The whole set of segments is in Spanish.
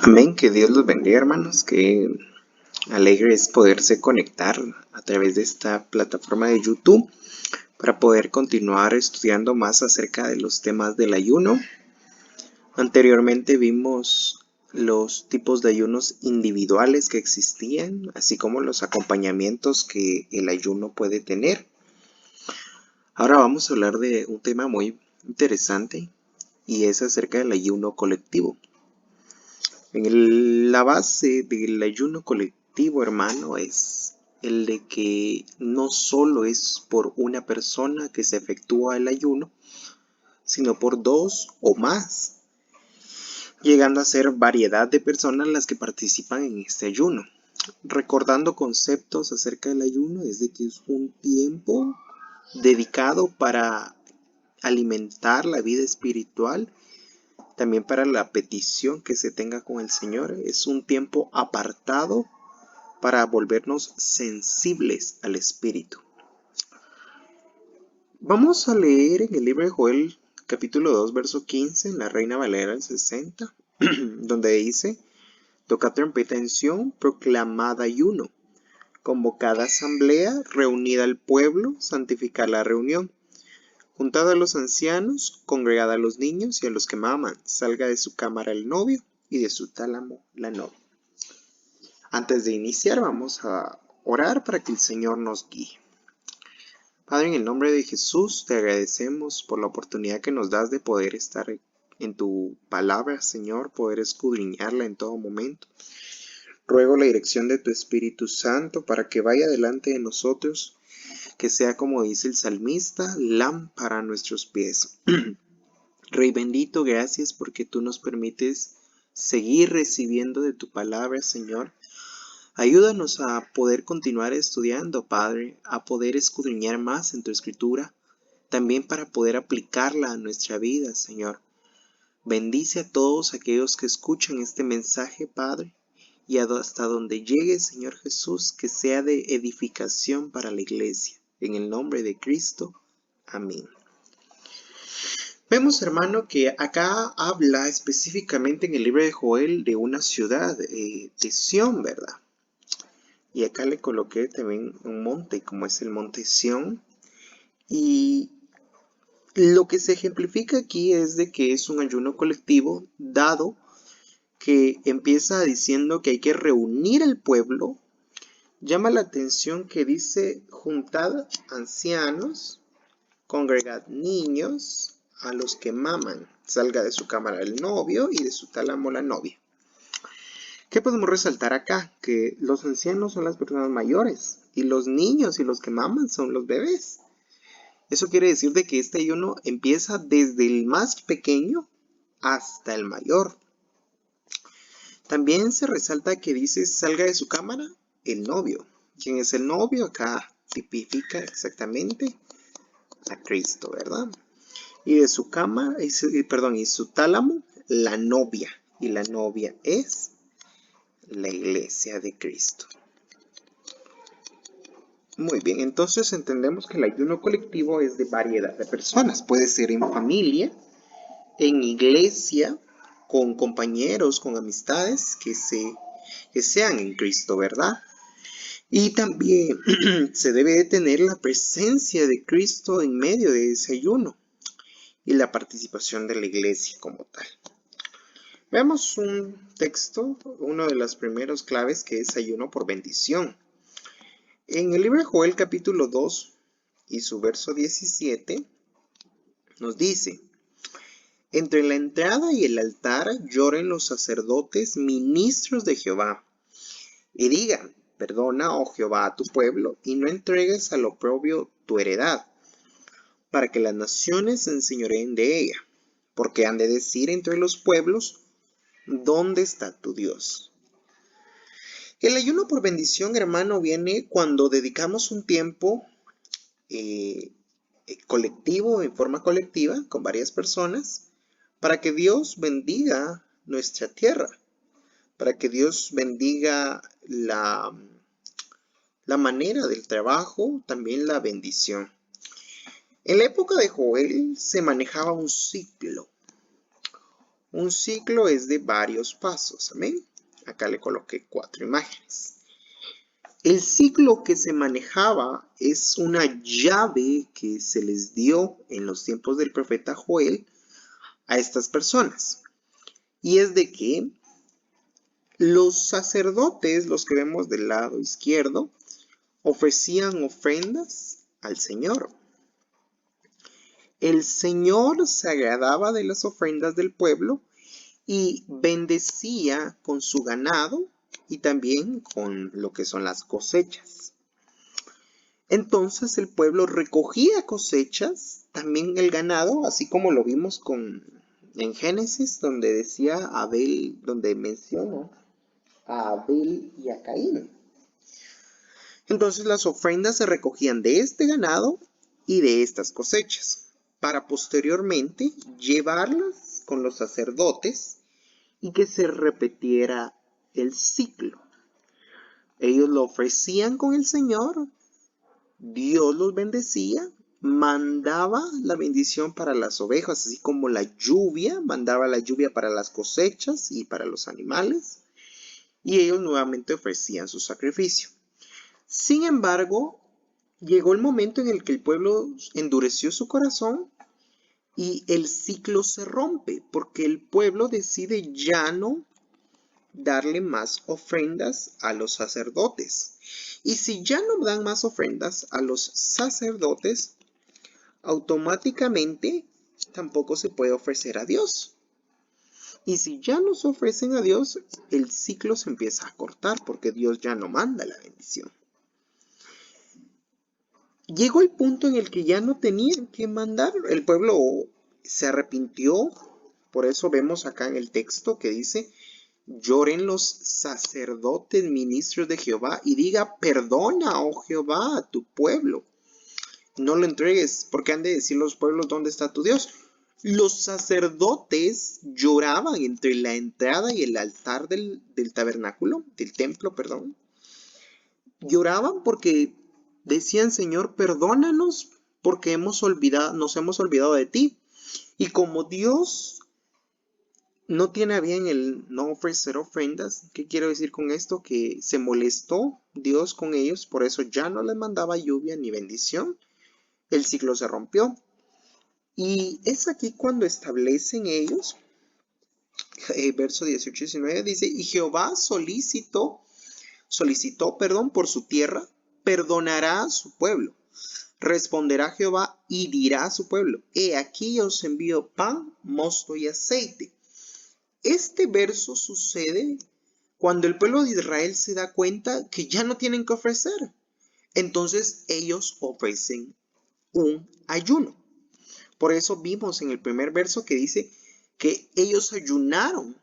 Amén, que Dios los bendiga, hermanos, que alegre es poderse conectar a través de esta plataforma de YouTube para poder continuar estudiando más acerca de los temas del ayuno. Anteriormente vimos los tipos de ayunos individuales que existían, así como los acompañamientos que el ayuno puede tener. Ahora vamos a hablar de un tema muy interesante y es acerca del ayuno colectivo. La base del ayuno colectivo, hermano, es el de que no solo es por una persona que se efectúa el ayuno, sino por dos o más, llegando a ser variedad de personas las que participan en este ayuno. Recordando conceptos acerca del ayuno, es de que es un tiempo dedicado para alimentar la vida espiritual, también para la petición que se tenga con el Señor. Es un tiempo apartado para volvernos sensibles al Espíritu. Vamos a leer en el libro de Joel, capítulo 2, verso 15, en la Reina Valera del 60, donde dice: tocad trompeta en Sión, proclamad ayuno, convocad asamblea, reunid al pueblo, santificad la reunión. Juntad a los ancianos, congregad a los niños y a los que maman, salga de su cámara el novio y de su tálamo la novia. Antes de iniciar, vamos a orar para que el Señor nos guíe. Padre, en el nombre de Jesús, te agradecemos por la oportunidad que nos das de poder estar en tu palabra, Señor, poder escudriñarla en todo momento. Ruego la dirección de tu Espíritu Santo para que vaya delante de nosotros, que sea, como dice el salmista, lámpara a nuestros pies. Rey bendito, gracias porque tú nos permites seguir recibiendo de tu palabra, Señor. Ayúdanos a poder continuar estudiando, Padre, a poder escudriñar más en tu Escritura, también para poder aplicarla a nuestra vida, Señor. Bendice a todos aquellos que escuchan este mensaje, Padre, y hasta donde llegue, Señor Jesús, que sea de edificación para la iglesia. En el nombre de Cristo. Amén. Vemos, hermano, que acá habla específicamente en el libro de Joel de una ciudad, de Sión, ¿verdad? Y acá le coloqué también un monte, como es el monte Sión. Y lo que se ejemplifica aquí es de que es un ayuno colectivo, dado que empieza diciendo que hay que reunir al pueblo. Llama la atención que dice: juntad ancianos, congregad niños, a los que maman, salga de su cámara el novio y de su tálamo la novia. ¿Qué podemos resaltar acá? Que los ancianos son las personas mayores y los niños y los que maman son los bebés. Eso quiere decir de que este ayuno empieza desde el más pequeño hasta el mayor. También se resalta que dice: salga de su cámara el novio. ¿Quién es el novio? Acá tipifica exactamente a Cristo, ¿verdad? Y de su cámara, y su tálamo, la novia. Y la novia es la iglesia de Cristo. Muy bien, entonces entendemos que el ayuno colectivo es de variedad de personas. Puede ser en familia, en iglesia, con compañeros, con amistades que sean en Cristo, ¿verdad? Y también se debe de tener la presencia de Cristo en medio de ese ayuno y la participación de la iglesia como tal. Veamos un texto, uno de los primeros claves, que es ayuno por bendición. En el libro de Joel capítulo 2 y su verso 17 nos dice: entre la entrada y el altar lloren los sacerdotes, ministros de Jehová, y digan: perdona, oh Jehová, a tu pueblo, y no entregues al oprobio tu heredad, para que las naciones se enseñoreen de ella, porque han de decir entre los pueblos: ¿dónde está tu Dios? El ayuno por bendición, hermano, viene cuando dedicamos un tiempo colectivo, en forma colectiva, con varias personas, para que Dios bendiga nuestra tierra, para que Dios bendiga la manera del trabajo, también la bendición. En la época de Joel se manejaba un Un ciclo es de varios pasos, amén. Acá le coloqué 4 imágenes. El ciclo que se manejaba es una llave que se les dio en los tiempos del profeta Joel a estas personas. Y es de que los sacerdotes, los que vemos del lado izquierdo, ofrecían ofrendas al Señor. El Señor se agradaba de las ofrendas del pueblo y bendecía con su ganado y también con lo que son las cosechas. Entonces el pueblo recogía cosechas, también el ganado, así como lo vimos en Génesis, donde decía Abel, donde menciona a Abel y a Caín. Entonces las ofrendas se recogían de este ganado y de estas cosechas, para posteriormente llevarlas con los sacerdotes y que se repitiera el ciclo. Ellos lo ofrecían con el Señor, Dios los bendecía, mandaba la bendición para las ovejas, así como la lluvia, mandaba la lluvia para las cosechas y para los animales, y ellos nuevamente ofrecían su sacrificio. Sin embargo, llegó el momento en el que el pueblo endureció su corazón y el ciclo se rompe, porque el pueblo decide ya no darle más ofrendas a los sacerdotes. Y si ya no dan más ofrendas a los sacerdotes, automáticamente tampoco se puede ofrecer a Dios. Y si ya nos ofrecen a Dios, el ciclo se empieza a cortar porque Dios ya no manda la bendición. Llegó el punto en el que ya no tenían que mandar. El pueblo se arrepintió. Por eso vemos acá en el texto que dice: lloren los sacerdotes ministros de Jehová y diga: perdona, oh Jehová, a tu pueblo. No lo entregues, porque han de decir los pueblos: ¿dónde está tu Dios? Los sacerdotes lloraban entre la entrada y el altar del tabernáculo, del templo, perdón. Lloraban porque decían: Señor, perdónanos porque nos hemos olvidado de ti. Y como Dios no tiene a bien el no ofrecer ofrendas, ¿qué quiero decir con esto? Que se molestó Dios con ellos, por eso ya no les mandaba lluvia ni bendición. El ciclo se rompió. Y es aquí cuando establecen ellos, verso 18 y 19, dice: y Jehová solicitó, por su tierra, perdonará a su pueblo. Responderá Jehová y dirá a su pueblo: he aquí os envío pan, mosto y aceite. Este verso sucede cuando el pueblo de Israel se da cuenta que ya no tienen que ofrecer. Entonces ellos ofrecen un ayuno. Por eso vimos en el primer verso que dice que ellos ayunaron.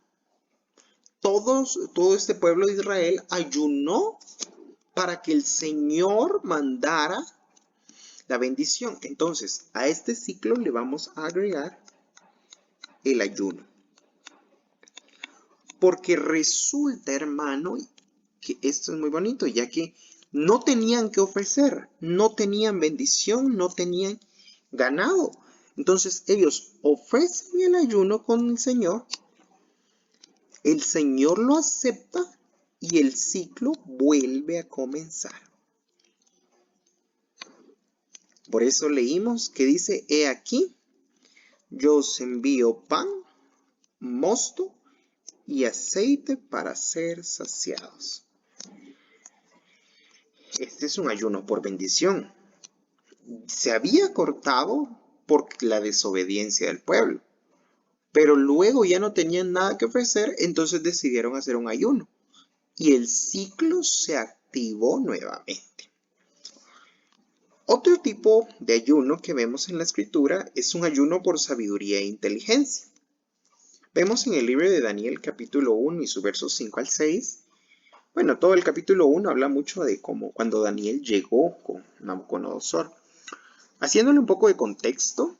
Todo este pueblo de Israel ayunó para que el Señor mandara la bendición. Entonces, a este ciclo le vamos a agregar el ayuno. Porque resulta, hermano, que esto es muy bonito, ya que no tenían que ofrecer, no tenían bendición, no tenían ganado. Entonces ellos ofrecen el ayuno con el Señor lo acepta y el ciclo vuelve a comenzar. Por eso leímos que dice: he aquí, yo os envío pan, mosto y aceite para ser saciados. Este es un ayuno por bendición. Se había cortado por la desobediencia del pueblo, pero luego ya no tenían nada que ofrecer, entonces decidieron hacer un ayuno y el ciclo se activó nuevamente. Otro tipo de ayuno que vemos en la escritura es un ayuno por sabiduría e inteligencia. Vemos en el libro de Daniel capítulo 1 y su versos 5 al 6. Bueno, todo el capítulo 1 habla mucho de cómo cuando Daniel llegó con Nabucodonosor. Haciéndole un poco de contexto,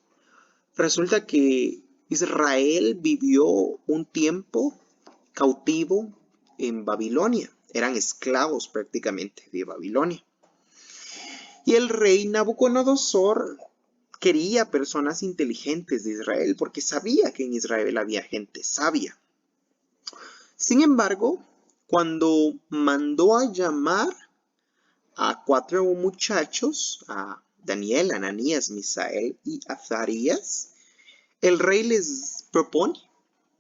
resulta que Israel vivió un tiempo cautivo en Babilonia. Eran esclavos prácticamente de Babilonia. Y el rey Nabucodonosor quería personas inteligentes de Israel porque sabía que en Israel había gente sabia. Sin embargo, cuando mandó a llamar a 4 muchachos, a Daniel, Ananías, Misael y Azarías, el rey les propone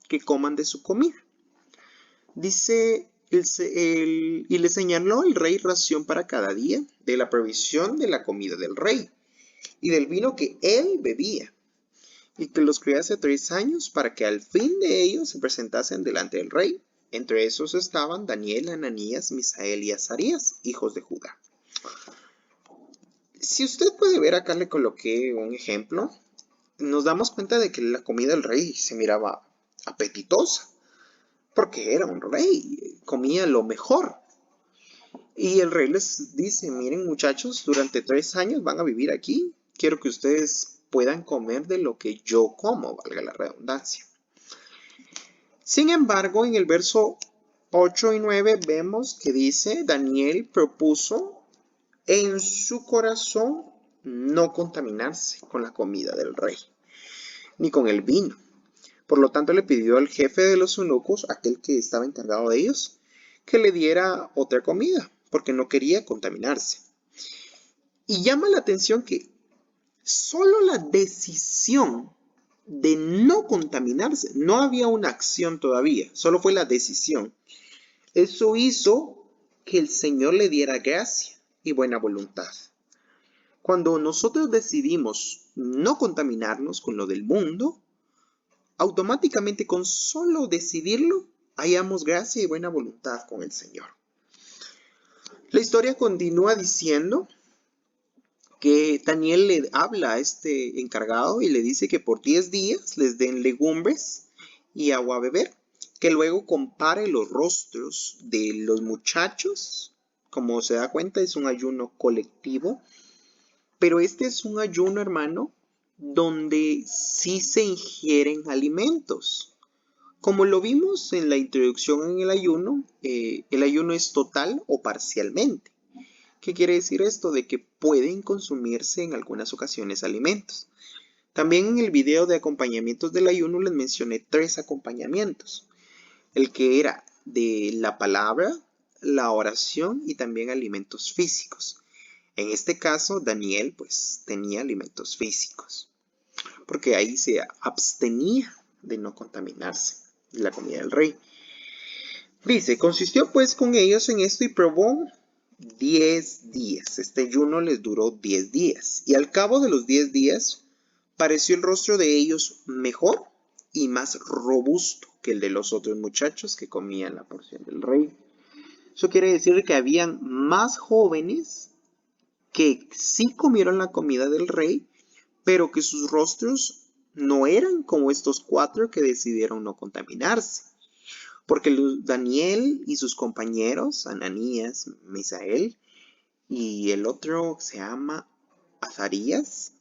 que coman de su comida. Dice, y le señaló el rey ración para cada día de la provisión de la comida del rey y del vino que él bebía, y que los criase 3 años para que al fin de ellos se presentasen delante del rey. Entre esos estaban Daniel, Ananías, Misael y Azarías, hijos de Judá. Si usted puede ver, acá le coloqué un ejemplo. Nos damos cuenta de que la comida del rey se miraba apetitosa, porque era un rey, comía lo mejor. Y el rey les dice, miren muchachos, durante 3 años van a vivir aquí, quiero que ustedes puedan comer de lo que yo como, valga la redundancia. Sin embargo, en el verso 8 y 9 vemos que dice, Daniel propuso en su corazón no contaminarse con la comida del rey, ni con el vino. Por lo tanto, le pidió al jefe de los eunucos, aquel que estaba encargado de ellos, que le diera otra comida, porque no quería contaminarse. Y llama la atención que solo la decisión de no contaminarse, no había una acción todavía, solo fue la decisión. Eso hizo que el Señor le diera gracia y buena voluntad. Cuando nosotros decidimos no contaminarnos con lo del mundo, automáticamente con solo decidirlo, hallamos gracia y buena voluntad con el Señor. La historia continúa diciendo que Daniel le habla a este encargado y le dice que por 10 días les den legumbres y agua a beber, que luego compare los rostros de los muchachos. Como se da cuenta, es un ayuno colectivo, pero este es un ayuno, hermano, donde sí se ingieren alimentos. Como lo vimos en la introducción en el ayuno es total o parcialmente. ¿Qué quiere decir esto? De que pueden consumirse en algunas ocasiones alimentos. También en el video de acompañamientos del ayuno les mencioné 3 acompañamientos. El que era de la palabra, la oración y también alimentos físicos. En este caso, Daniel pues tenía alimentos físicos, porque ahí se abstenía de no contaminarse de la comida del rey. Dice, consistió pues con ellos en esto y probó 10 días. Este ayuno les duró 10 días. Y al cabo de los 10 días, pareció el rostro de ellos mejor y más robusto que el de los otros muchachos que comían la porción del rey. Eso quiere decir que habían más jóvenes que sí comieron la comida del rey, pero que sus rostros no eran como estos 4 que decidieron no contaminarse. Porque Daniel y sus compañeros, Ananías, Misael y el otro se llama Azarías,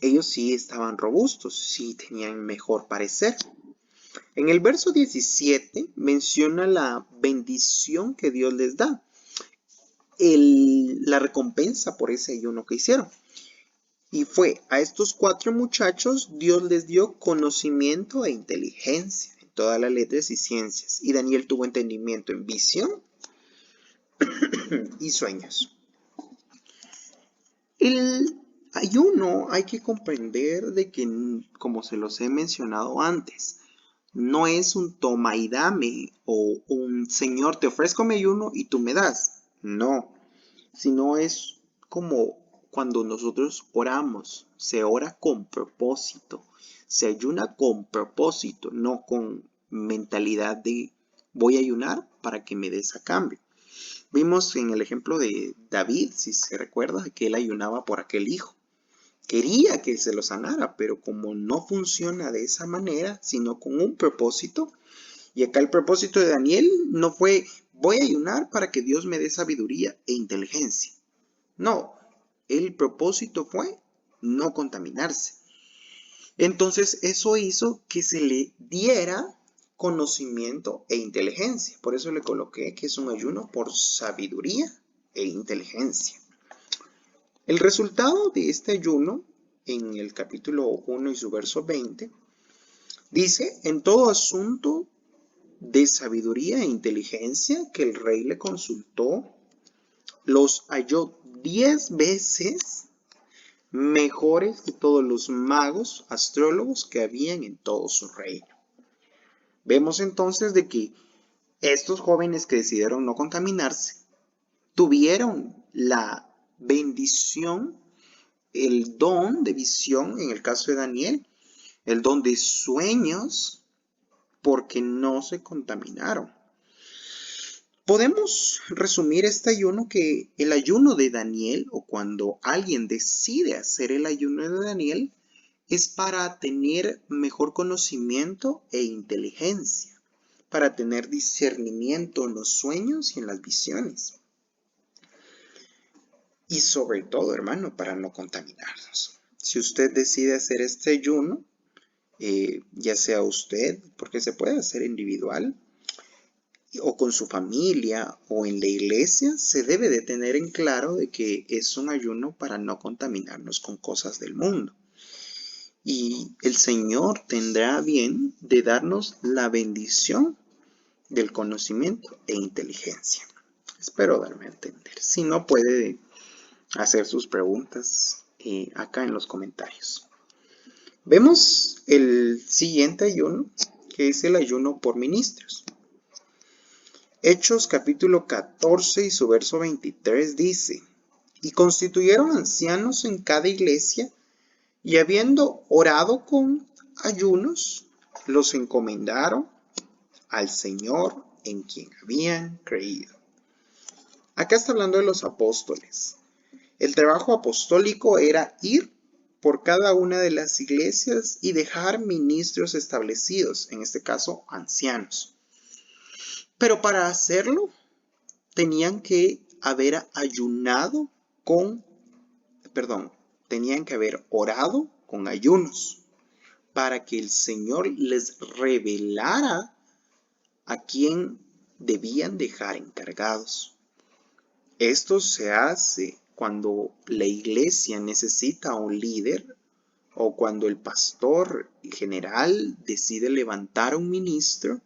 ellos sí estaban robustos, sí tenían mejor parecer. En el verso 17 menciona la bendición que Dios les da, la recompensa por ese ayuno que hicieron. Y fue a estos 4 muchachos Dios les dio conocimiento e inteligencia en todas las letras y ciencias. Y Daniel tuvo entendimiento en visión y sueños. El ayuno hay que comprender de que, como se los he mencionado antes, no es un toma y dame o un Señor te ofrezco mi ayuno y tú me das. No, sino es como cuando nosotros oramos, se ora con propósito, se ayuna con propósito, no con mentalidad de voy a ayunar para que me des a cambio. Vimos en el ejemplo de David, si se recuerda, que él ayunaba por aquel hijo. Quería que se lo sanara, pero como no funciona de esa manera, sino con un propósito, y acá el propósito de Daniel no fue voy a ayunar para que Dios me dé sabiduría e inteligencia. No, el propósito fue no contaminarse. Entonces eso hizo que se le diera conocimiento e inteligencia. Por eso le coloqué que es un ayuno por sabiduría e inteligencia. El resultado de este ayuno en el capítulo 1 y su verso 20, dice, en todo asunto de sabiduría e inteligencia que el rey le consultó, los halló 10 veces mejores que todos los magos, astrólogos que habían en todo su reino. Vemos entonces de que estos jóvenes que decidieron no contaminarse, tuvieron la bendición, el don de visión, en el caso de Daniel, el don de sueños, porque no se contaminaron. Podemos resumir este ayuno que el ayuno de Daniel, o cuando alguien decide hacer el ayuno de Daniel, es para tener mejor conocimiento e inteligencia, para tener discernimiento en los sueños y en las visiones. Y sobre todo, hermano, para no contaminarnos. Si usted decide hacer este ayuno, ya sea usted, porque se puede hacer individual, o con su familia, o en la iglesia, se debe de tener en claro de que es un ayuno para no contaminarnos con cosas del mundo. Y el Señor tendrá bien de darnos la bendición del conocimiento e inteligencia. Espero darme a entender. Si no, puede hacer sus preguntas acá en los comentarios. Vemos el siguiente ayuno, que es el ayuno por ministros. Hechos capítulo 14 y su verso 23 dice, y constituyeron ancianos en cada iglesia, y habiendo orado con ayunos, los encomendaron al Señor en quien habían creído. Acá está hablando de los apóstoles. El trabajo apostólico era ir por cada una de las iglesias y dejar ministros establecidos, en este caso ancianos. Pero para hacerlo tenían que haber tenían que haber orado con ayunos para que el Señor les revelara a quién debían dejar encargados. Esto se hace cuando la iglesia necesita un líder o cuando el pastor general decide levantar un ministro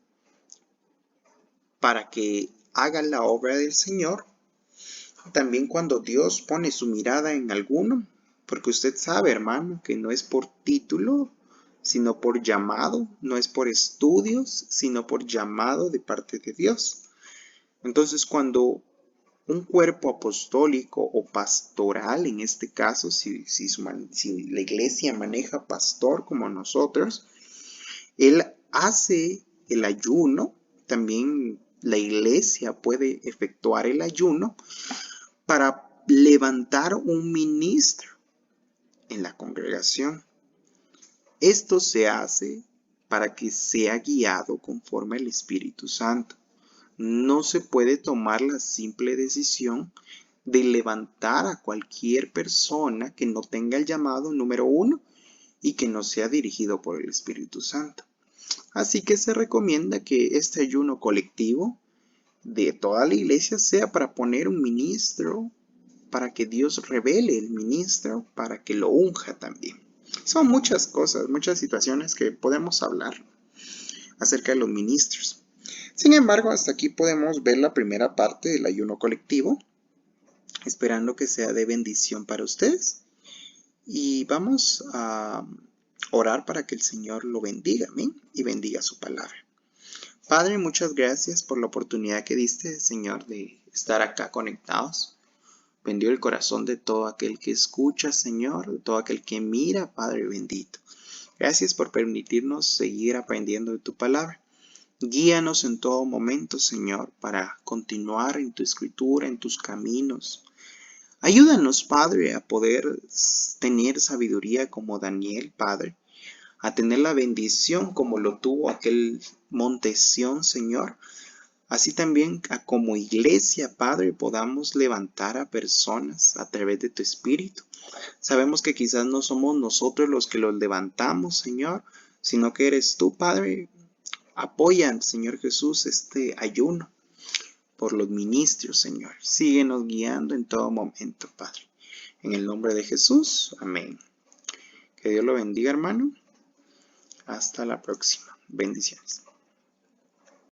para que haga la obra del Señor. También cuando Dios pone su mirada en alguno, porque usted sabe, hermano, que no es por título, sino por llamado, no es por estudios, sino por llamado de parte de Dios. Entonces, cuando un cuerpo apostólico o pastoral, en este caso, si la iglesia maneja pastor como nosotros, él hace el ayuno, también la iglesia puede efectuar el ayuno para levantar un ministro en la congregación. Esto se hace para que sea guiado conforme al Espíritu Santo. No se puede tomar la simple decisión de levantar a cualquier persona que no tenga el llamado número 1 y que no sea dirigido por el Espíritu Santo. Así que se recomienda que este ayuno colectivo de toda la iglesia sea para poner un ministro, para que Dios revele el ministro, para que lo unja también. Son muchas cosas, muchas situaciones que podemos hablar acerca de los ministros. Sin embargo, hasta aquí podemos ver la primera parte del ayuno colectivo, esperando que sea de bendición para ustedes. Y vamos a orar para que el Señor lo bendiga, amén, y bendiga su palabra. Padre, muchas gracias por la oportunidad que diste, Señor, de estar acá conectados. Bendigo el corazón de todo aquel que escucha, Señor, de todo aquel que mira, Padre bendito. Gracias por permitirnos seguir aprendiendo de tu palabra. Guíanos en todo momento, Señor, para continuar en tu escritura, en tus caminos. Ayúdanos, Padre, a poder tener sabiduría como Daniel, Padre, a tener la bendición como lo tuvo aquel monte Sión, Señor. Así también como iglesia, Padre, podamos levantar a personas a través de tu Espíritu. Sabemos que quizás no somos nosotros los que los levantamos, Señor, sino que eres tú, Padre. Apoya, Señor Jesús, este ayuno por los ministros, Señor. Síguenos guiando en todo momento, Padre. En el nombre de Jesús, amén. Que Dios lo bendiga, hermano. Hasta la próxima. Bendiciones.